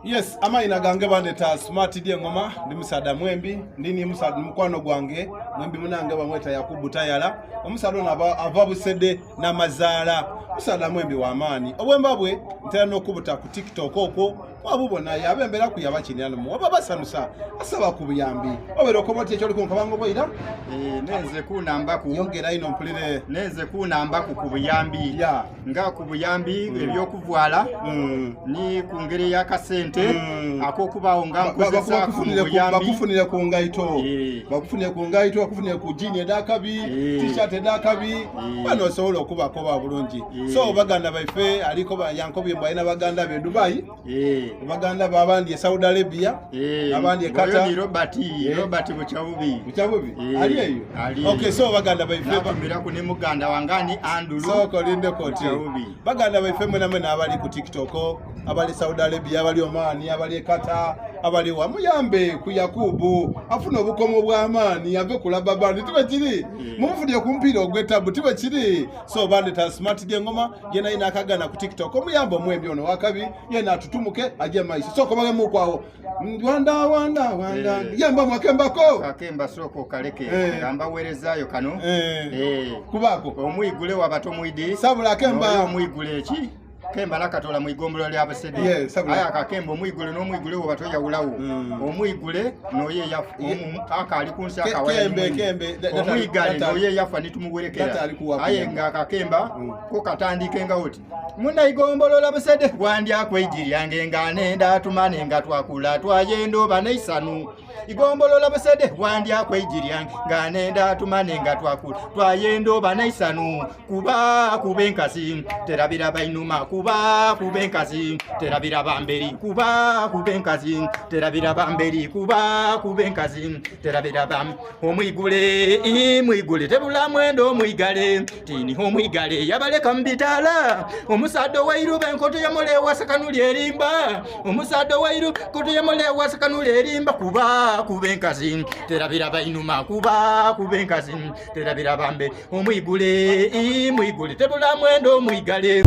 Yes, amaina gange bandeta smart die ngoma ndi musada mwembi ndini musada mukwano gwange mwembi munange bamweta Yakubu Tayala omusada ono ava busede na mazala musada mwembi wa amani obwembabwe ntera nokubuta ku TikTok okwo wabubona yabembera ku yabakinira mu babasanusa asaba ku buyambi obero komoti ekyo liko nkabango boira neze kunamba ku yongera ino mpulire neze kunamba ku buyambi ya nga ku buyambi ebyokuvwala ni ku ngeri ya kasente akokubawo nga nkozesa ku buyambi bakufunire ku ngaito bakufunire ku ngaito bakufunire ku jini edakabi t-shirt edakabi bano soolo okubako ba bulungi so baganda baife aliko Yankobi mbaina baganda be Dubai baganda babandi Saudi Arabia abandi Qatar ni Robert Buchabubi ali eyo okay so baganda baife bamira ku ne muganda wangani Andulu so kolinde koti baganda baife mwena abali ku TikTok abali Saudi Arabia abali Oman abali Qatar abali wa muyambe ku Yakubu afuna obukomo bwa amani ave kulaba bandi tibe kiri mumufudye kumpira ogwetabu tibe kiri so bandi ta smart die ngoma yena ina akagana ku TikTok omuyambe omwembi ono wakabi yena atutumuke aje maisha so komage mukwawo wanda yamba mwakembako kakemba soko kaleke amba werezayo kano kubako omuyigule wabato muidi sabula kemba omuyigule eki kemba nakatola muigombolo lya basedi aya kakembo omuyigule no omuyigule wabato yawulawo omuyigule noye aka ali kunsa akawaya kembe omuyigale noye yafa nitumuwerekera aye nga kakemba ko katandike nga oti muna igombolo lya basedi wandya kwejiri yange nganenda tumane nga twakula twayendo baneisanu igombolo lya basedi wandya kwejiri yange nganenda tumane nga twakula twayendo baneisanu kuba kubenkasi terabira bainuma kuba kubenkasi terabira bamberi kuba kubenkasi terabira bamberi kuba kubenkasi terabira bam omuyigule tebula mwendo omuyigale tini omuyigale yabaleka mbitala omusado wairu benkoto yamolewa sakanuli erimba omusado wairu koto yamolewa sakanuli erimba kuba kubenkasi terabira bainuma kuba kubenkasi terabira bamberi omuyigule tebula mwendo omuyigale